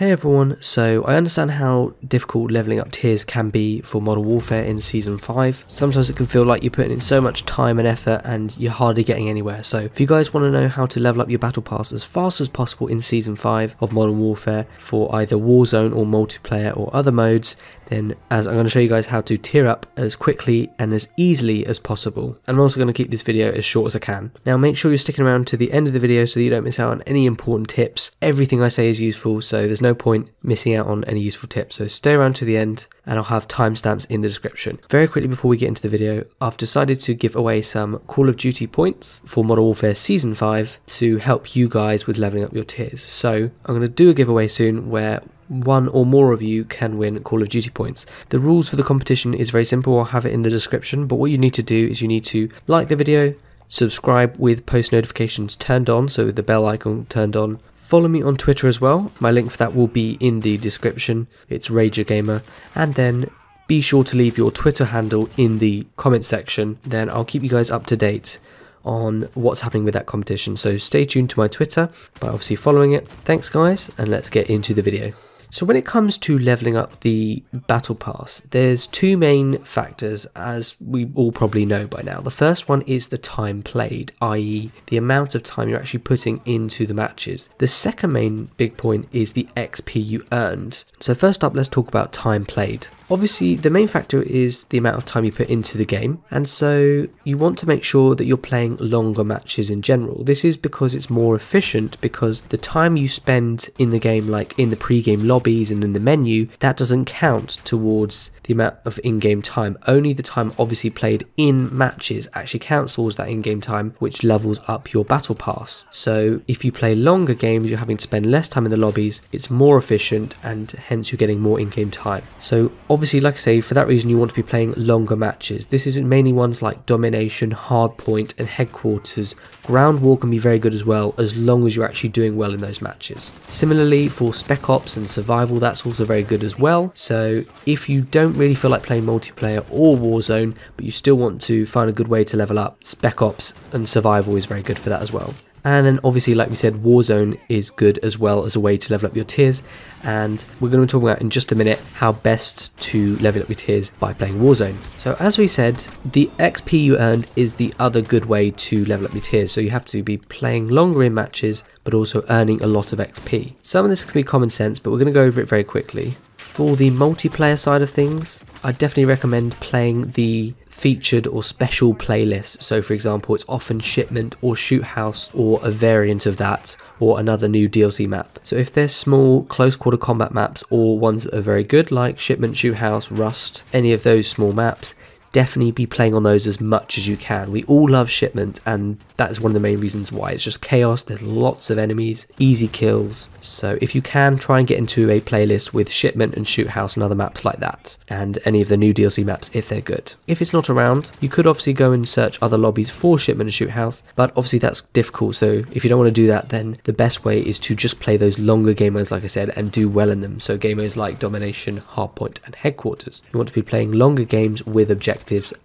Hey everyone, so I understand how difficult leveling up tiers can be for Modern Warfare in Season 5. Sometimes it can feel like you're putting in so much time and effort and you're hardly getting anywhere. So if you guys want to know how to level up your Battle Pass as fast as possible in Season 5 of Modern Warfare for either Warzone or multiplayer or other modes, then I'm going to show you guys how to tier up as quickly and as easily as possible. And I'm also going to keep this video as short as I can. Now make sure you're sticking around to the end of the video so that you don't miss out on any important tips. Everything I say is useful, so there's no point missing out on any useful tips. So stay around to the end and I'll have timestamps in the description. Very quickly before we get into the video, I've decided to give away some Call of Duty points for Modern Warfare Season 5 to help you guys with leveling up your tiers. So I'm going to do a giveaway soon where one or more of you can win Call of Duty points. The rules for the competition is very simple. I'll have it in the description, but what you need to do is you need to like the video, subscribe with post notifications turned on, so with the bell icon turned on. Follow me on Twitter as well. My link for that will be in the description. It's RagerGamer. And then be sure to leave your Twitter handle in the comment section. Then I'll keep you guys up to date on what's happening with that competition. So stay tuned to my Twitter by obviously following it. Thanks guys, and let's get into the video. So when it comes to leveling up the Battle Pass, there's two main factors, as we all probably know by now. The first one is the time played, i.e. the amount of time you're actually putting into the matches. The second main big point is the XP you earned. So first up, let's talk about time played. Obviously, the main factor is the amount of time you put into the game, and so you want to make sure that you're playing longer matches in general. This is because it's more efficient, because the time you spend in the game, like in the pre-game lobbies and in the menu, that doesn't count towards the amount of in-game time. Only the time obviously played in matches actually counts towards that in-game time, which levels up your Battle Pass. So if you play longer games, you're having to spend less time in the lobbies, it's more efficient, and hence you're getting more in-game time. So obviously, like I say, for that reason you want to be playing longer matches. This is mainly ones like Domination, Hardpoint and Headquarters. Ground War can be very good as well, as long as you're actually doing well in those matches. Similarly for Spec Ops and Survival, that's also very good as well. So if you don't really feel like playing multiplayer or Warzone, but you still want to find a good way to level up, Spec Ops and Survival is very good for that as well. And then obviously, like we said, Warzone is good as well as a way to level up your tiers, and we're going to be talking about in just a minute how best to level up your tiers by playing Warzone. So as we said, the XP you earned is the other good way to level up your tiers, so you have to be playing longer in matches but also earning a lot of XP. Some of this can be common sense, but we're going to go over it very quickly. For the multiplayer side of things, I definitely recommend playing the featured or special playlist. So for example, it's often Shipment or Shoot House or a variant of that, or another new DLC map. So if there's small close quarter combat maps or ones that are very good like Shipment, Shoot House, Rust, any of those small maps, definitely be playing on those as much as you can. We all love Shipment, and that's one of the main reasons why. It's just chaos, there's lots of enemies, easy kills. So if you can, try and get into a playlist with Shipment and Shoot House and other maps like that, and any of the new DLC maps if they're good. If it's not around, you could obviously go and search other lobbies for Shipment and Shoot House, but obviously that's difficult. So if you don't want to do that, then the best way is to just play those longer game modes, like I said, and do well in them. So game modes like Domination, Hardpoint and Headquarters. You want to be playing longer games with objectives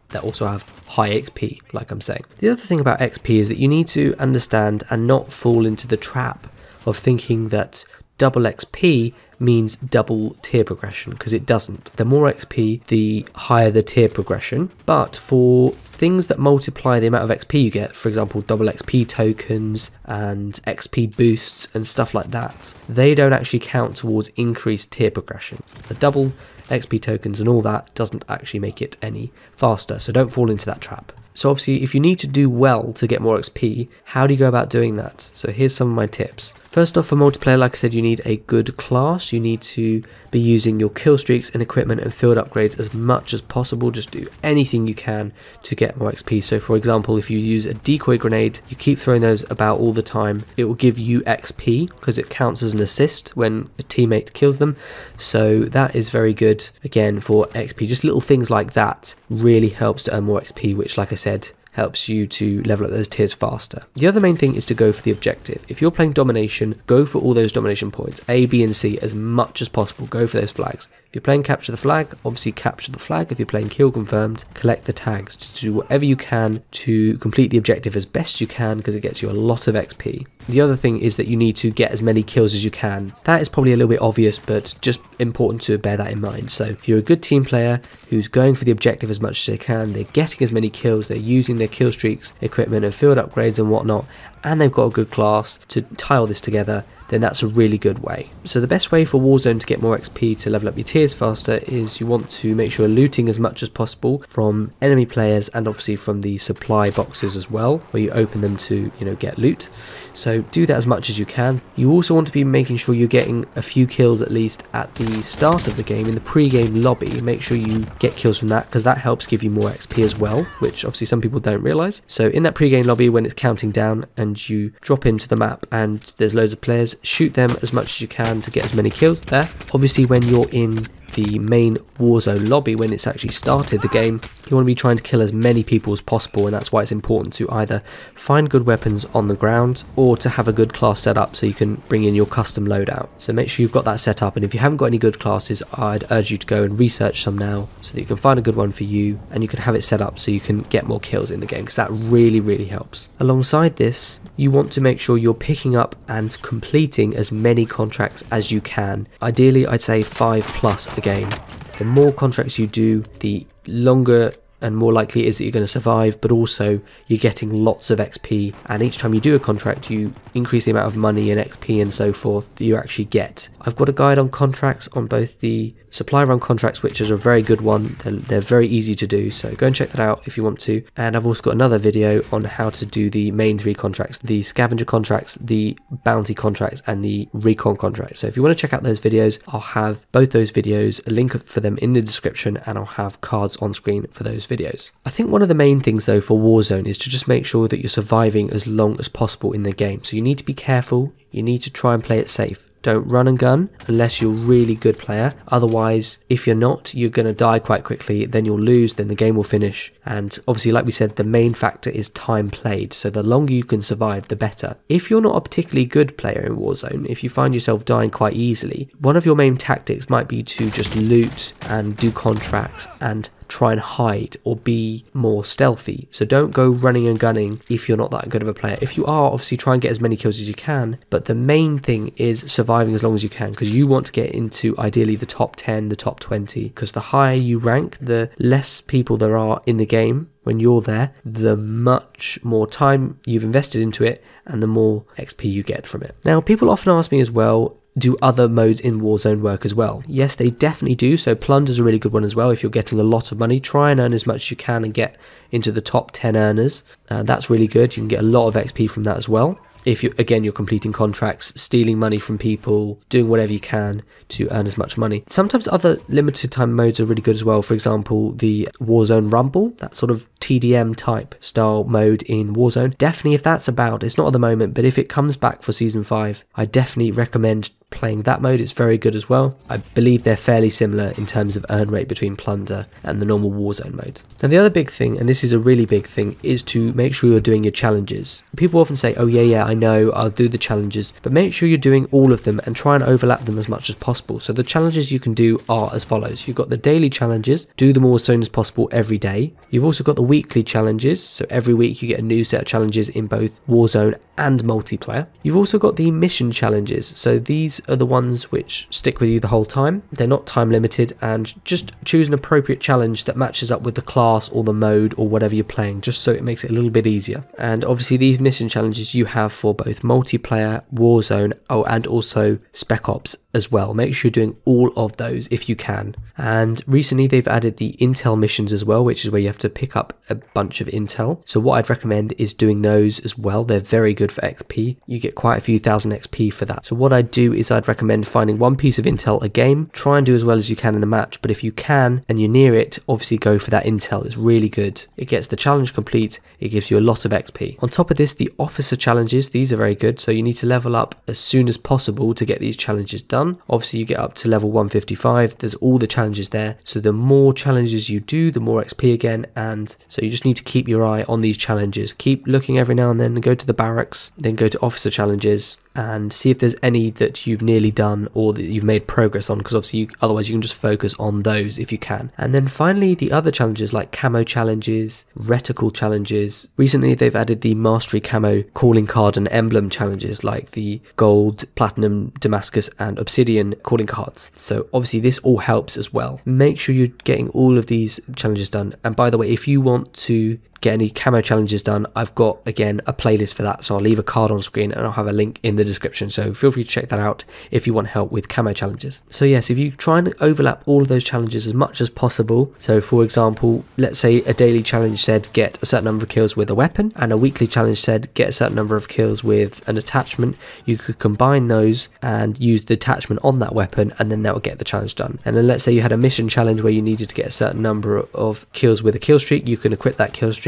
that also have high XP, like I'm saying. The other thing about XP is that you need to understand and not fall into the trap of thinking that double XP means double tier progression, because it doesn't. The more XP, the higher the tier progression. But for things that multiply the amount of XP you get, for example double XP tokens and XP boosts and stuff like that, they don't actually count towards increased tier progression. The double XP tokens and all that doesn't actually make it any faster, so don't fall into that trap. So obviously, if you need to do well to get more XP, how do you go about doing that? So here's some of my tips. First off, for multiplayer, like I said, you need a good class. You need to be using your kill streaks and equipment and field upgrades as much as possible. Just do anything you can to get more XP. So for example, if you use a decoy grenade, you keep throwing those about all the time, it will give you XP because it counts as an assist when a teammate kills them. So that is very good, again, for XP. Just little things like that really helps to earn more XP, which, like I said, helps you to level up those tiers faster. The other main thing is to go for the objective. If you're playing Domination, go for all those domination points, A, B and C, as much as possible. Go for those flags. If you're playing capture the flag, obviously capture the flag. If you're playing kill confirmed, collect the tags. Just do whatever you can to complete the objective as best you can, because it gets you a lot of XP. The other thing is that you need to get as many kills as you can. That is probably a little bit obvious, but just important to bear that in mind. So if you're a good team player who's going for the objective as much as they can, they're getting as many kills, they're using their kill streaks, equipment and field upgrades and whatnot, and they've got a good class to tie all this together, then that's a really good way. So the best way for Warzone to get more XP to level up your tiers faster is you want to make sure you're looting as much as possible from enemy players, and obviously from the supply boxes as well, where you open them to, get loot. So do that as much as you can. You also want to be making sure you're getting a few kills at least at the start of the game, in the pre-game lobby. Make sure you get kills from that, because that helps give you more XP as well, which obviously some people don't realise. So in that pre-game lobby, when it's counting down and you drop into the map and there's loads of players, shoot them as much as you can to get as many kills there. Obviously when you're in the main Warzone lobby, when it's actually started the game, you want to be trying to kill as many people as possible, and that's why it's important to either find good weapons on the ground or to have a good class set up so you can bring in your custom loadout. So make sure you've got that set up, and if you haven't got any good classes, I'd urge you to go and research some now so that you can find a good one for you and you can have it set up so you can get more kills in the game, because that really helps. Alongside this, you want to make sure you're picking up and completing as many contracts as you can. Ideally, I'd say 5+ a game. The more contracts you do, the longer and more likely it is that you're going to survive, but also you're getting lots of XP, and each time you do a contract you increase the amount of money and XP and so forth that you actually get. I've got a guide on contracts on both the supply run contracts, which is a very good one. They're very easy to do, so go and check that out if you want to. And I've also got another video on how to do the main 3 contracts: the scavenger contracts, the bounty contracts, and the recon contracts. So if you want to check out those videos, I'll have both those videos, a link for them in the description, and I'll have cards on screen for those videos. I think one of the main things though for Warzone is to just make sure that you're surviving as long as possible in the game. So you need to be careful, you need to try and play it safe. Don't run and gun unless you're a really good player. Otherwise, if you're not, you're going to die quite quickly, then you'll lose, then the game will finish. And obviously, like we said, the main factor is time played. So the longer you can survive, the better. If you're not a particularly good player in Warzone, if you find yourself dying quite easily, one of your main tactics might be to just loot and do contracts and try and hide or be more stealthy. So don't go running and gunning if you're not that good of a player. If you are, obviously try and get as many kills as you can, but the main thing is surviving as long as you can, because you want to get into ideally the top 10, the top 20, because the higher you rank, the less people there are in the game. When you're there, the much more time you've invested into it and the more XP you get from it. Now, people often ask me as well, do other modes in Warzone work as well? Yes, they definitely do. So Plunder's a really good one as well. If you're getting a lot of money, try and earn as much as you can and get into the top 10 earners. That's really good. You can get a lot of XP from that as well. If you're completing contracts, stealing money from people, doing whatever you can to earn as much money. Sometimes other limited time modes are really good as well. For example, the Warzone Rumble, that sort of TDM type style mode in Warzone. Definitely, if that's about, it's not at the moment, but if it comes back for Season 5, I definitely recommend playing that mode. It's very good as well. I believe they're fairly similar in terms of earn rate between Plunder and the normal Warzone mode. Now the other big thing, and this is a really big thing, is to make sure you're doing your challenges. People often say, oh yeah, I know, I'll do the challenges, but make sure you're doing all of them and try and overlap them as much as possible. So the challenges you can do are as follows. You've got the daily challenges, do them all as soon as possible every day. You've also got the weekly challenges, so every week you get a new set of challenges in both Warzone and multiplayer. You've also got the mission challenges, so these are the ones which stick with you the whole time. They're not time limited, and just choose an appropriate challenge that matches up with the class or the mode or whatever you're playing, just so it makes it a little bit easier. And obviously these mission challenges you have for both multiplayer, Warzone, and also Spec Ops as well. Make sure you're doing all of those if you can. And recently they've added the intel missions as well, which is where you have to pick up a bunch of intel. So what I'd recommend is doing those as well. They're very good for XP. You get quite a few thousand XP for that. So what I'd do is I'd recommend finding one piece of intel a game. Try and do as well as you can in the match, but if you can and you're near it, obviously go for that intel. It's really good. It gets the challenge complete. It gives you a lot of XP. On top of this, the officer challenges, these are very good. So you need to level up as soon as possible to get these challenges done. Obviously you get up to level 155. There's all the challenges there. So the more challenges you do, the more XP again. And so you just need to keep your eye on these challenges. Keep looking every now and then and go to the barracks, then go to officer challenges, and see if there's any that you've nearly done or that you've made progress on, because obviously otherwise you can just focus on those if you can. And then finally, the other challenges like camo challenges, reticle challenges. Recently they've added the mastery camo calling card and emblem challenges like the gold, platinum, Damascus and obsidian calling cards. So obviously this all helps as well. Make sure you're getting all of these challenges done. And by the way, if you want to get any camo challenges done, I've got again a playlist for that, so I'll leave a card on screen and I'll have a link in the description, so feel free to check that out if you want help with camo challenges. So yes, if you try and overlap all of those challenges as much as possible, so for example, let's say a daily challenge said get a certain number of kills with a weapon, and a weekly challenge said get a certain number of kills with an attachment, you could combine those and use the attachment on that weapon, and then that will get the challenge done. And then let's say you had a mission challenge where you needed to get a certain number of kills with a kill streak, you can equip that kill streak.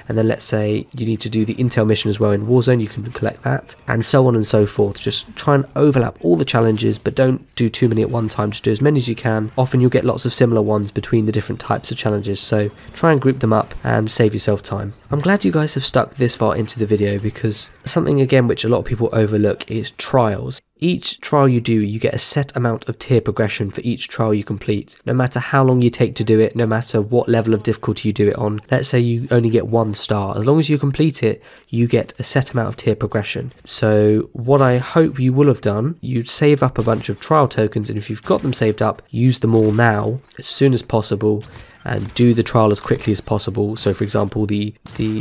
And then let's say you need to do the intel mission as well in Warzone, you can collect that, and so on and so forth. Just try and overlap all the challenges, but don't do too many at one time, just do as many as you can. Often you'll get lots of similar ones between the different types of challenges, so try and group them up and save yourself time. I'm glad you guys have stuck this far into the video, because something again which a lot of people overlook is trials. Each trial you do, you get a set amount of tier progression for each trial you complete, no matter how long you take to do it, no matter what level of difficulty you do it on. Let's say you only get 1 star, as long as you complete it, you get a set amount of tier progression. So what I hope you will have done, you'd save up a bunch of trial tokens, and if you've got them saved up, use them all now, as soon as possible, and do the trial as quickly as possible. So for example, the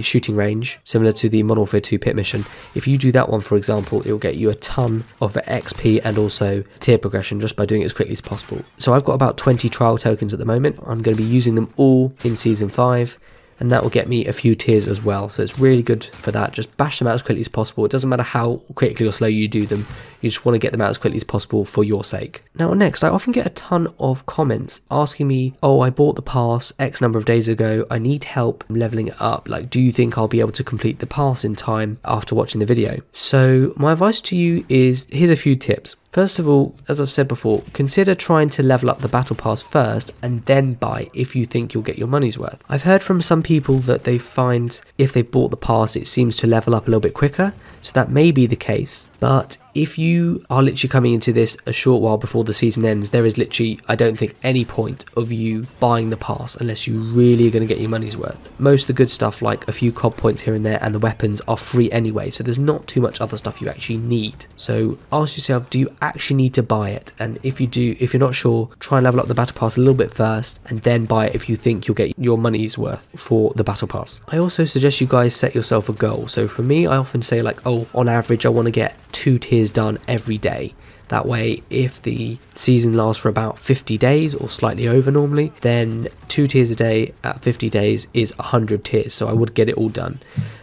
shooting range, similar to the Modern Warfare 2 pit mission, if you do that one, for example, it will get you a ton of XP and also tier progression just by doing it as quickly as possible. So I've got about 20 trial tokens at the moment. I'm going to be using them all in Season 5. And that will get me a few tiers as well, so it's really good for that. Just bash them out as quickly as possible. It doesn't matter how quickly or slow you do them, you just want to get them out as quickly as possible for your sake. Now next, I often get a ton of comments asking me, oh, I bought the pass X number of days ago, I need help leveling it up, like do you think I'll be able to complete the pass in time after watching the video? So my advice to you is, here's a few tips. First of all, as I've said before, consider trying to level up the battle pass first and then buy if you think you'll get your money's worth. I've heard from some people that they find if they bought the pass it seems to level up a little bit quicker, so that may be the case, but if you are literally coming into this a short while before the season ends, there is literally, I don't think, any point of you buying the pass unless you really are going to get your money's worth. Most of the good stuff, like a few COD points here and there and the weapons, are free anyway, so there's not too much other stuff you actually need. So ask yourself, do you actually need to buy it? And if you do, if you're not sure, try and level up the battle pass a little bit first and then buy it if you think you'll get your money's worth for the battle pass. I also suggest you guys set yourself a goal. So for me, I often say like, oh, on average I want to get 2 tiers done every day. That way, if the season lasts for about 50 days or slightly over normally, then 2 tiers a day at 50 days is 100 tiers, so I would get it all done.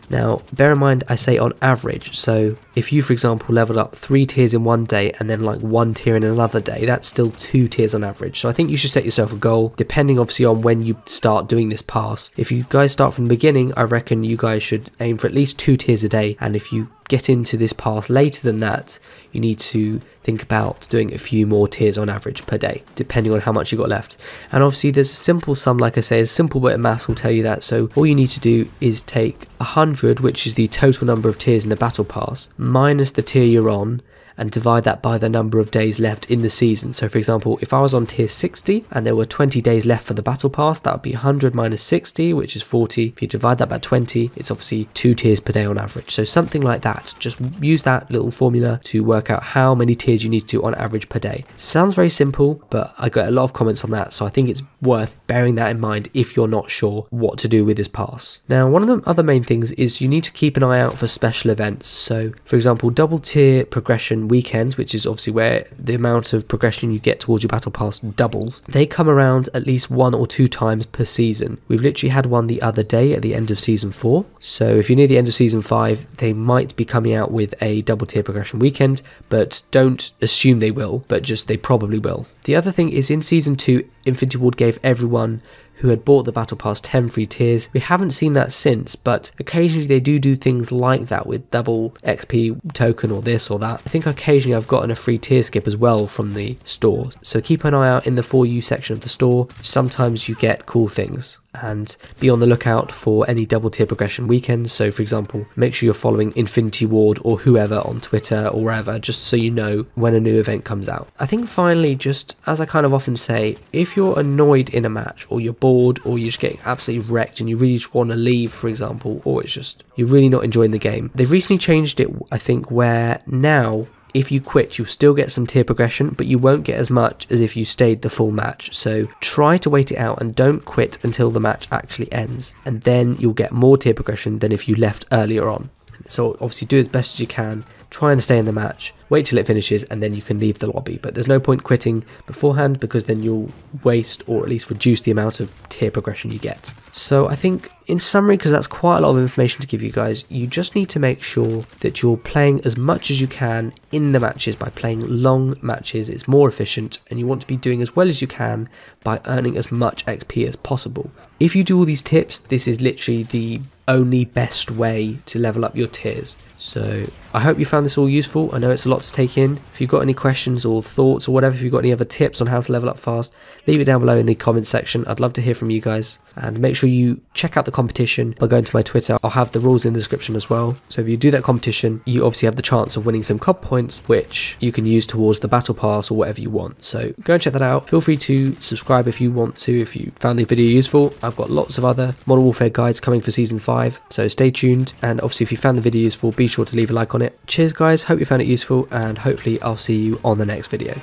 Now, bear in mind, I say on average, so if you, for example, leveled up 3 tiers in one day and then like 1 tier in another day, that's still 2 tiers on average. So I think you should set yourself a goal, depending obviously on when you start doing this pass. If you guys start from the beginning, I reckon you guys should aim for at least 2 tiers a day, and if you get into this pass later than that, you need to think about doing a few more tiers on average per day, depending on how much you got left. And obviously there's a simple sum, like I say, a simple bit of maths will tell you that. So all you need to do is take 100, which is the total number of tiers in the battle pass, minus the tier you're on, and divide that by the number of days left in the season. So for example, if I was on tier 60 and there were 20 days left for the battle pass, that would be 100 minus 60, which is 40. If you divide that by 20, it's obviously 2 tiers per day on average. So something like that. Just use that little formula to work out how many tiers you need to do on average per day. Sounds very simple, but I got a lot of comments on that, so I think it's worth bearing that in mind if you're not sure what to do with this pass. Now, one of the other main things is you need to keep an eye out for special events. So for example, double tier progression weekends, which is obviously where the amount of progression you get towards your battle pass doubles. They come around at least 1 or 2 times per season. We've literally had one the other day at the end of season 4. So if you're near the end of season 5, they might be coming out with a double tier progression weekend, but don't assume they will, but just they probably will. The other thing is in season 2, Infinity Ward gave everyone who had bought the battle pass 10 free tiers. We haven't seen that since, but occasionally they do things like that with double XP token or this or that. I think occasionally I've gotten a free tier skip as well from the store, so keep an eye out in the For You section of the store. Sometimes you get cool things. and be on the lookout for any double tier progression weekends. So for example, make sure you're following Infinity Ward or whoever on Twitter or wherever, just so you know when a new event comes out. I think finally, just as I kind of often say, if you're annoyed in a match, or you're bored, or you're just getting absolutely wrecked and you really just want to leave, for example, or it's just you're really not enjoying the game, they've recently changed it, I think, where now if you quit, you'll still get some tier progression, but you won't get as much as if you stayed the full match. So try to wait it out and don't quit until the match actually ends, and then you'll get more tier progression than if you left earlier on. So obviously do as best as you can, try and stay in the match, wait till it finishes, and then you can leave the lobby. But there's no point quitting beforehand, because then you'll waste or at least reduce the amount of tier progression you get. So I think in summary, because that's quite a lot of information to give you guys, you just need to make sure that you're playing as much as you can in the matches by playing long matches. It's more efficient, and you want to be doing as well as you can by earning as much XP as possible. If you do all these tips, this is literally the only best way to level up your tiers. So I hope you found this all useful. I know it's a lot to take in. If you've got any questions or thoughts or whatever, if you've got any other tips on how to level up fast, leave it down below in the comments section. I'd love to hear from you guys, and make sure you check out the competition by going to my Twitter. I'll have the rules in the description as well. So if you do that competition, you obviously have the chance of winning some COD points, which you can use towards the battle pass or whatever you want. So go and check that out. Feel free to subscribe if you want to, if you found the video useful. I've got lots of other Modern Warfare guides coming for Season 5, so stay tuned. And obviously if you found the video useful, be sure to leave a like on it. Cheers guys, hope you found it useful, and hopefully I'll see you on the next video.